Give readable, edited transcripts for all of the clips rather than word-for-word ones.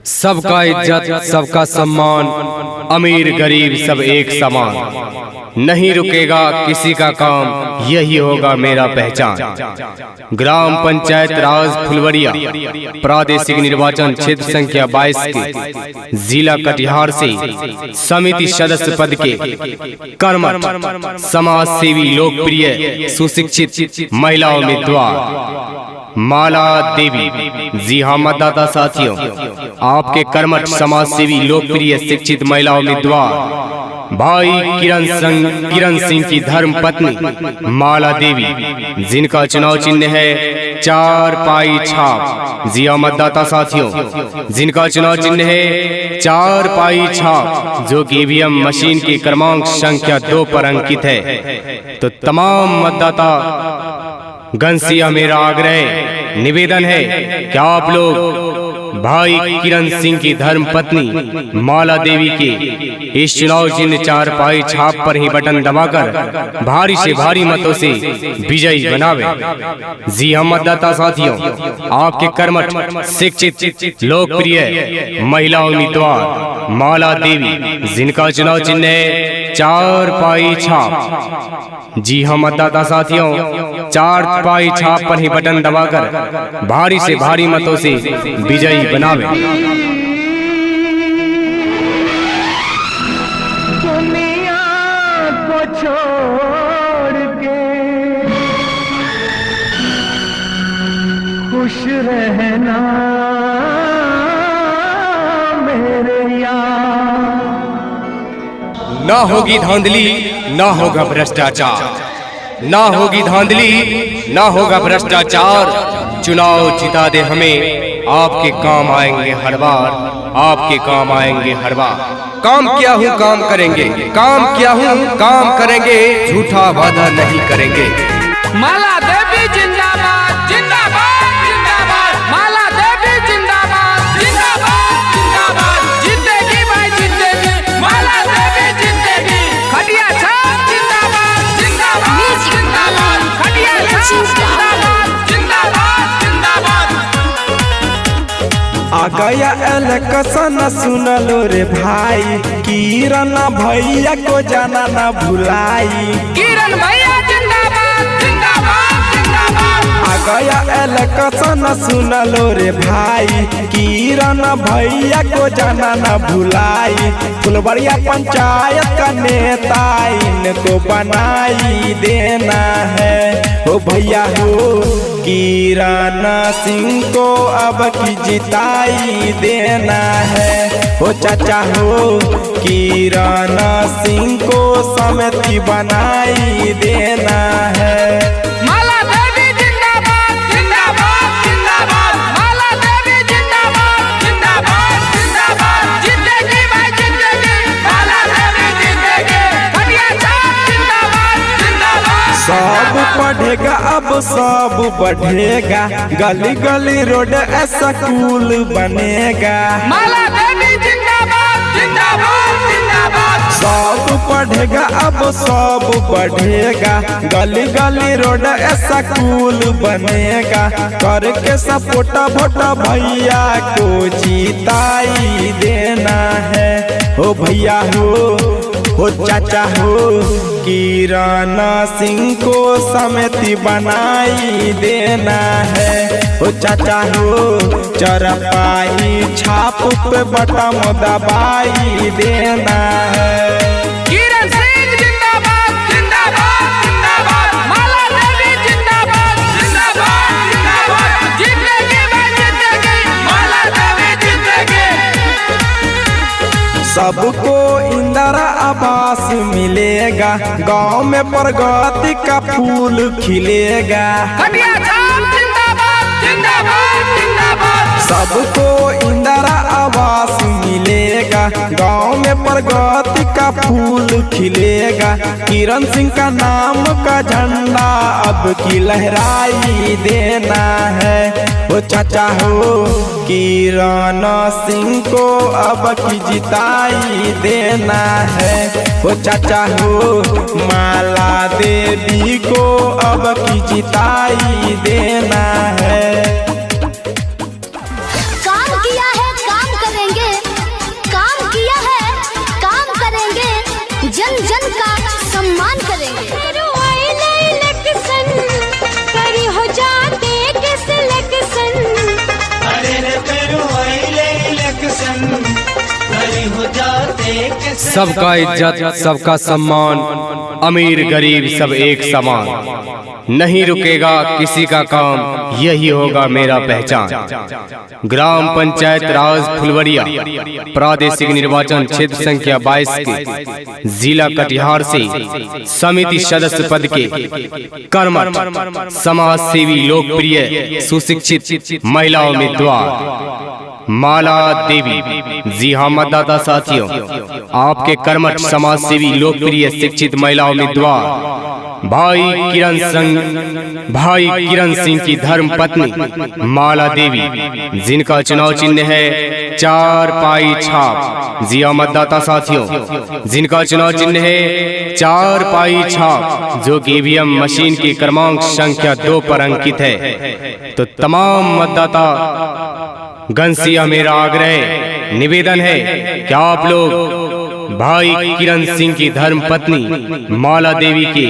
सबका इज्जत सबका सम्मान, अमीर गरीब सब एक समान। नहीं रुकेगा किसी का काम, यही होगा मेरा पहचान। ग्राम पंचायत राज फुलवरिया, प्रादेशिक निर्वाचन क्षेत्र संख्या 22 के जिला कटिहार से समिति सदस्य पद के कर्मठ, समाज सेवी, लोकप्रिय, सुशिक्षित महिला उम्मीदवार माला देवी। जी हाँ मतदाता साथियों, आपके कर्मठ, समाज सेवी, लोकप्रिय, शिक्षित महिला उम्मीदवार भाई किरण सिंह की धर्म पत्नी माला देवी, जिनका चुनाव चिन्ह है 4 पाई छाप। जी हाँ मतदाता साथियों, जिनका चुनाव चिन्ह है 4 पाई छाप, जो कि ईवीएम मशीन की क्रमांक संख्या 2 पर अंकित है। तो तमाम मतदाता गण से यह मेरा आग्रह निवेदन है कि आप लोग भाई किरण सिंह की धर्म पत्नी माला देवी के इस चुनाव चिन्ह 4 पाई छाप पर ही बटन दबाकर भारी से भारी मतों से विजयी बनावे। जी हम मतदाता साथियों, आपके कर्मठ, शिक्षित, लोकप्रिय महिला उम्मीदवार माला देवी, जिनका चुनाव चिन्ह है 4 पाई छाप। जी हम मतदाता साथियों, 4 पाई छाप पर ही बटन दबाकर भारी से भारी मतों से विजयी बनावे। दुनिया को छोड़ के खुश रहना मेरे यार। ना होगी धांधली, ना होगा भ्रष्टाचार, ना होगी धांधली, ना होगा भ्रष्टाचार। चुनाव जिता दे हमें, आपके काम आएंगे हर बार, आपके काम आएंगे हर बार। काम किया हूँ काम करेंगे, काम किया हूँ काम करेंगे, झूठा वादा नहीं करेंगे। माला देवी जिंदाबाद जिंदाबाद जिंदाबाद, माला देवी जिंदाबाद जिंदाबाद जिंदाबाद। जीतेगी भाई जीतेगी, माला देवी जीतेगी। खटिया छाप जिंदाबाद जिंदाबाद जिंदाबाद, खटिया छाप जिंदाबाद जिंदाबाद जिंदाबाद। आ गया इलेक्शन सुन लो रे भाई, किरण भैया को जाना ना भुलाई। किरण भैया जिंदाबाद जिंदाबाद जिंदाबाद। आ गया इलेक्शन सुन लो रे भाई, किरण भैया को जाना ना भुलाई। फुलवरिया पंचायत का नेता इनको बनाई देना है। ओ भैया हो किरण सिंह को अब की जिताई देना है। ओ चाचा हो किरण सिंह को समिति बनाई देना है। माला देवी जिंदाबाद जिंदाबाद जिंदाबाद, माला देवी जिंदाबाद जिंदाबाद जिंदाबाद। जीतेगी भाई जीतेगी, माला देवी जीतेगी। खटिया छाप जिंदाबाद जिंदाबाद। सब पढ़ेगा अब सब बढ़ेगा, गली गली रोड स्कूल बनेगा। माला देवी जिंदाबाद जिंदाबाद जिंदाबाद। सब पढ़ेगा अब सब बढ़ेगा, गली गली रोड स्कूल बनेगा। करके सपोर्ट वोट भैया को जीताई देना है। ओ भैया हो चाचा हो किरण सिंह को समिति बनाई देना है। ओ चाचा हो 4 पाई छाप पे बटन दबाई देना है। किरण सिंह जिंदाबाद जिंदाबाद जिंदाबाद, माला देवी जिंदाबाद जिंदाबाद जिंदाबाद। जीतेगी भाई जीतेगी, माला देवी जीतेगी। सबको इंदिरा आवास मिलेगा, गांव में प्रगति का फूल खिलेगा। खटिया छाप जिंदाबाद जिंदाबाद जिंदाबाद। सबको इंदिरा आवास मिलेगा, गांव में प्रगति का फूल खिलेगा। किरण सिंह का नाम का झंडा अब की लहराई देना है। ओ चाचा हो किरण सिंह को अब की जिताई देना है। ओ चाचा हो माला देवी को अब की जिताई देना है। काम किया है काम करेंगे। सबका इज्जत सबका सम्मान, अमीर गरीब सब एक समान। नहीं रुकेगा किसी का काम, यही होगा मेरा पहचान। ग्राम पंचायत राज फुलवरिया, प्रादेशिक निर्वाचन क्षेत्र संख्या 22 के जिला कटिहार से समिति सदस्य पद के कर्मठ समाज सेवी लोकप्रिय सुशिक्षित महिला उम्मीदवार माला देवी। जी हाँ मतदाता साथियों, आपके कर्मठ समाज सेवी लोकप्रिय शिक्षित महिला उम्मीदवार भाई किरण सिंह की धर्म पत्नी माला देवी, जिनका चुनाव चिन्ह है 4 पाई छाप। जी हाँ मतदाता साथियों, जिनका चुनाव चिन्ह है 4 पाई छाप, जो कि ईवीएम मशीन की क्रमांक संख्या 2 पर अंकित है। तो तमाम मतदाता गण से मेरा आग्रह निवेदन है कि आप लोग भाई किरण सिंह की धर्म पत्नी माला देवी के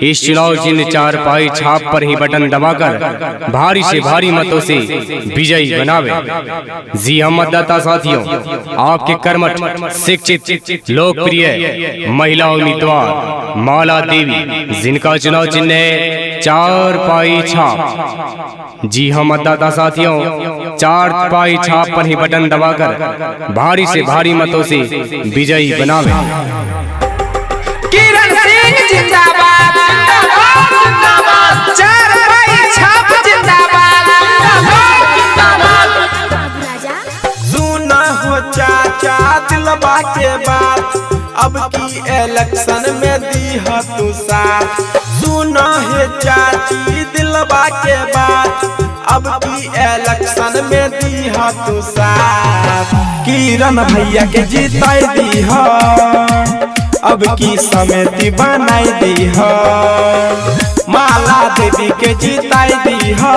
इस चुनाव चिन्ह 4 पाई छाप पर ही बटन दबाकर भारी से भारी मतों से विजयी बनावे। जी हम मतदाता साथियों, आपके कर्मठ शिक्षित लोकप्रिय महिला उम्मीदवार माला देवी, जिनका चुनाव चिन्ह है 4 पाई छाप। जी हम मतदाता साथियों, 4 पाई छाप पर ही बटन दबाकर भारी से भारी मतों से विजयी बनावे। किरण सिंह जिंदाबाद, जिंदाबाद, 4 पाई छाप जिंदाबाद, जिंदाबाद। सुना हो चाचा दिलबा के बात, अब की इलेक्शन में दी हो तू साथ। सुना है चाची दिलबा के बात, अब की इलेक्शन में दी हो तू साथ। किरण भैया के जीताई दी हो, अब की समिति बनाई दी हो। माला देवी के जीताई दी हो,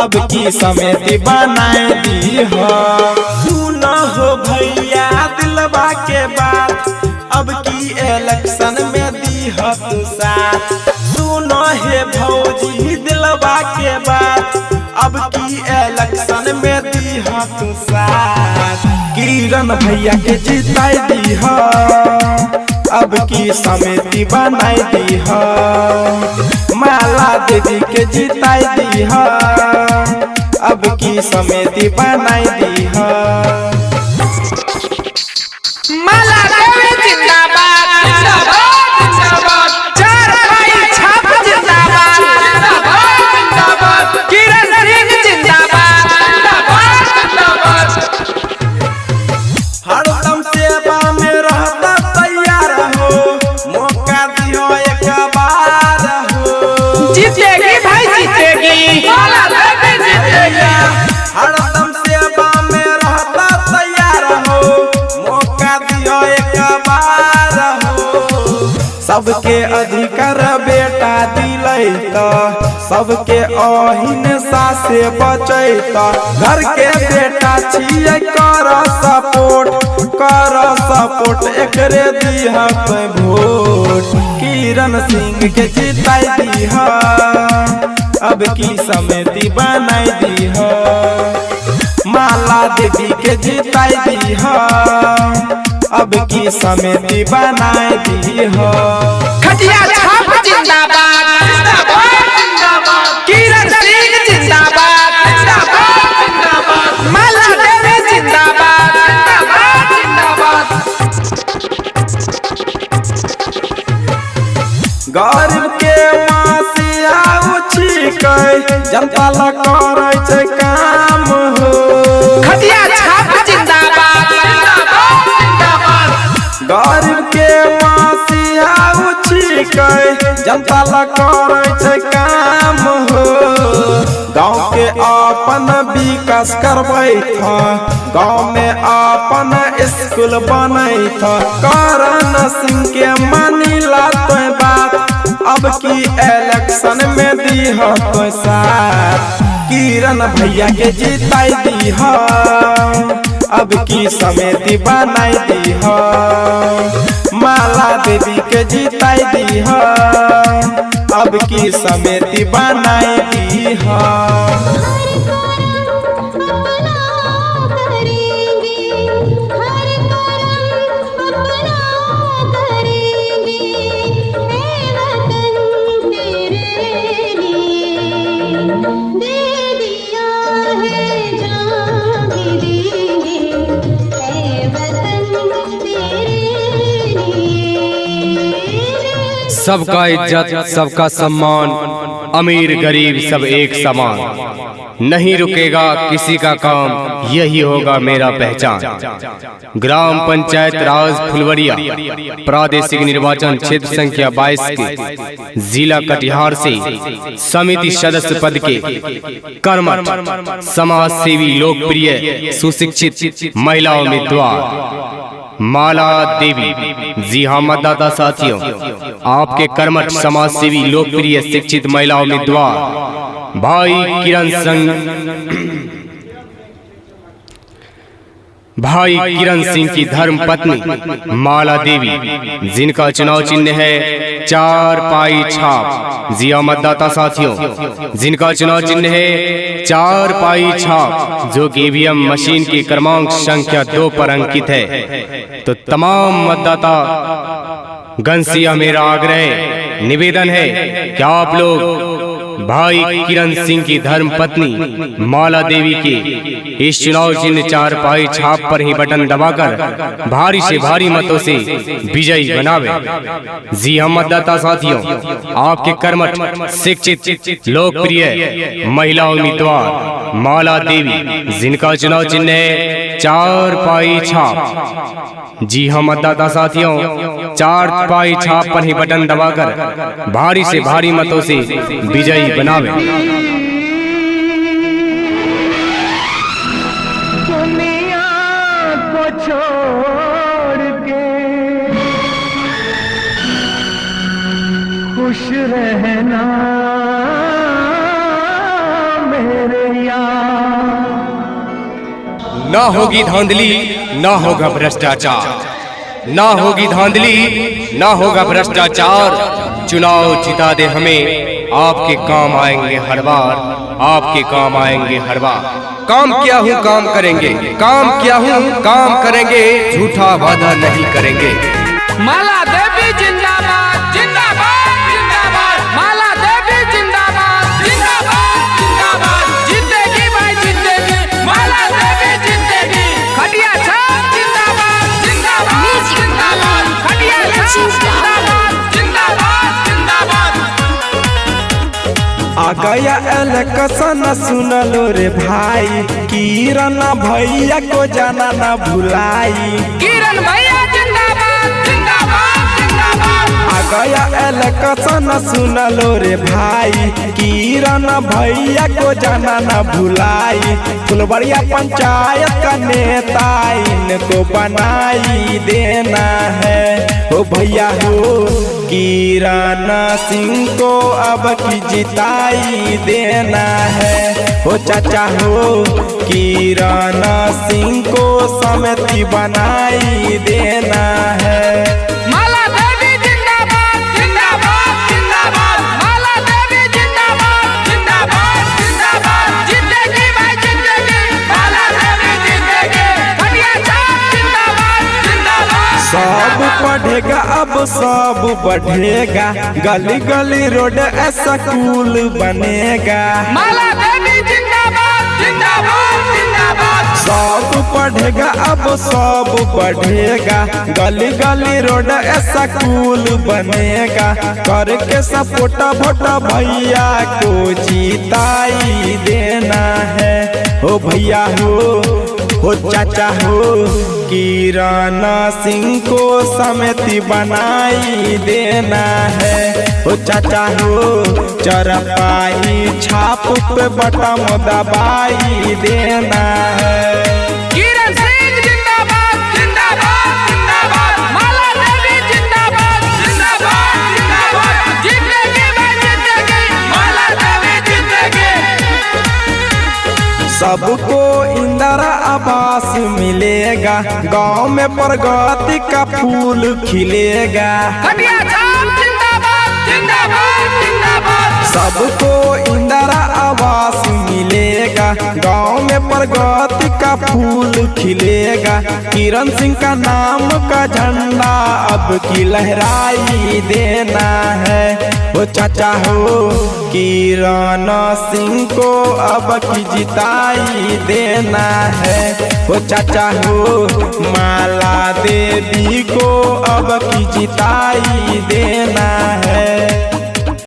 अब की समिति बनाई दी हो। सुना हो भैया दिलबा के बात, अब की इलेक्शन में दी हो तू साथ। सुनो है भौजी दिलबा के बात, अब की इलेक्शन में दी हो तू साथ। किरण भैया के जीताई दी हो, अब की समिति बनाई दी हो। माला देवी के जीताई दी हो, अब की समिति बनाई दी हो। माला देवी जिंदाबाद, जिंदाबाद, जिंदाबाद, 4 पाई छाप जिंदाबाद, जिंदाबाद, जिंदाबाद। किरण सिंह जिंदाबाद, जिंदाबाद, जिंदाबाद। हरदम सेवा में रहता तैयार हो, मौका दियो एक बार हो। जीतेगी भाई जीतेगी, माला देवी जीतेगी। हरदम सेवा में रहता तैयार हो, मौका दियो एक बार हो। सबके अधिकार बेटा दिलै त, सबके अहिन सासे बचैत। घर के बेटा छियै कर सपोर्ट एकरे दिह वोट। किरण सिंह के जीताई दीह, अब की समिति बनाई दीह। माला देवी के जीताई दीह, अब की समिति बनाई दीह। खटिया छाप जिंदाबाद, जिंदाबाद, जिंदाबाद। किरण सिंह जिंदाबाद, जिंदाबाद, जिंदाबाद। माला देवी जिंदाबाद, जिंदाबाद, जिंदाबाद। गरीब के मासिया उछिकै, जनता ला करै छै काम हो। खटिया छाप जिंदाबाद, जिंदाबाद, जिंदाबाद। गरीब के मासिया उछिकै, जनता ला करै छै काम हो। गाँव के अपन विकास करबै था, गाँव में अपन स्कूल बनै था। किरण सिंह के मानिला तो बात, अब की इलेक्शन में दीह तो साथ। किरण भैया के जीताई दीह, अब की समिति बनाई दीह। माला देवी के जीताई दीह, अब की समिति बनाई दीह। सबका इज्जत सबका सम्मान, अमीर गरीब सब एक समान। नहीं रुकेगा किसी का काम, यही होगा मेरा पहचान। ग्राम पंचायत राज फुलवरिया, प्रादेशिक निर्वाचन क्षेत्र संख्या 22 के जिला कटिहार से समिति सदस्य पद के कर्मठ समाज सेवी लोकप्रिय सुशिक्षित महिला उम्मीदवार माला देवी। जी हाँ मतदाता साथियों, आपके कर्मठ समाज सेवी लोकप्रिय शिक्षित महिला उम्मीदवार भाई किरण सिंह की धर्म पत्नी माला देवी, जिनका चुनाव चिन्ह है 4 पाई छाप। जी हाँ मतदाता साथियों, जिनका चुनाव चिन्ह है 4 पाई छाप, जो कि ईवीएम मशीन की क्रमांक संख्या 2 पर अंकित है। तो तमाम मतदाता गण से यह मेरा आग्रह निवेदन है कि आप लोग भाई किरण सिंह की धर्म पत्नी माला देवी के इस चुनाव चिन्ह 4 पाई छाप पर ही बटन दबाकर भारी से भारी मतों से विजयी बनावे। जी हम मतदाता साथियों, आपके कर्मठ शिक्षित लोकप्रिय महिला उम्मीदवार माला देवी, जिनका चुनाव चिन्ह है 4 पाई छाप। जी हम मतदाता साथियों, 4 पाई छाप पर ही बटन दबाकर भारी से भारी मतों से विजयी बनावे। दुनिया को छोड़ के खुश रहना मेरे यार। ना होगी धांधली, ना होगा भ्रष्टाचार, ना होगी धांधली, ना होगा भ्रष्टाचार। चुनाव जिता दे हमें, आपके काम आएंगे हर बार, आपके काम आएंगे हर बार। काम किया हूँ काम करेंगे, काम किया हूँ काम करेंगे, झूठा वादा नहीं करेंगे। माला देवी जिंदाबाद जिंदाबाद जिंदाबाद, माला देवी जिंदाबाद जिंदाबाद जिंदाबाद, जीतेगी भाई जीतेगी, माला देवी जीतेगी। खटिया छाप जिंदाबाद जिंदाबाद जिंदाबाद, खटिया छाप जिंदाबाद जिंदाबाद जिंदाबाद। आ गया इलेक्शन सुन लो रे भाई, किरण भैया को जाना ना भुलाई। किरण भैया जिंदाबाद जिंदाबाद जिंदाबाद। आ गया इलेक्शन सुन लो रे भाई, किरण भैया को जाना ना भुलाई। फुलवरिया पंचायत का नेता इनको बनाई देना है। ओ भैया हो किरण सिंह को अब की जिताई देना है। ओ चाचा हो किरण सिंह को समिति बनाई देना है। माला देवी जिंदाबाद जिंदाबाद जिंदाबाद, माला देवी जिंदाबाद जिंदाबाद जिंदाबाद, जीतेगी भाई जीतेगी, माला देवी जीतेगी। खटिया छाप जिंदाबाद जिंदाबाद। सब बढ़ेगा अब सब बढ़ेगा, गली गली रोड स्कूल बनेगा। माला देवी जिंदाबाद जिंदाबाद जिंदाबाद। सब बढ़ेगा अब सब बढ़ेगा, गली गली रोड स्कूल बनेगा। करके सपोर्ट वोट भैया को जीताई देना है। ओ भैया हो चाचा हो किरण सिंह को समिति बनाई देना है। ओ चाचा हो 4 पाई छाप पे बटन दबाई देना है। किरण सिंह जिंदाबाद जिंदाबाद जिंदाबाद, माला देवी जिंदाबाद जिंदाबाद जिंदाबाद, जीतेगी भाई जीतेगी, माला देवी जीतेगी। सबको इंदिरा आवास मिलेगा, गांव में प्रगति का फूल खिलेगा। खटिया छाप जिंदाबाद जिंदाबाद जिंदाबाद। सबको इंदिरा आवास मिलेगा, गांव में प्रगति का फूल खिलेगा। किरण सिंह का नाम का झंडा अब की लहराई देना है। वो चाचा हो किरण सिंह को अब की जिताई देना है। वो चाचा हो माला देवी को अब की जिताई देना है।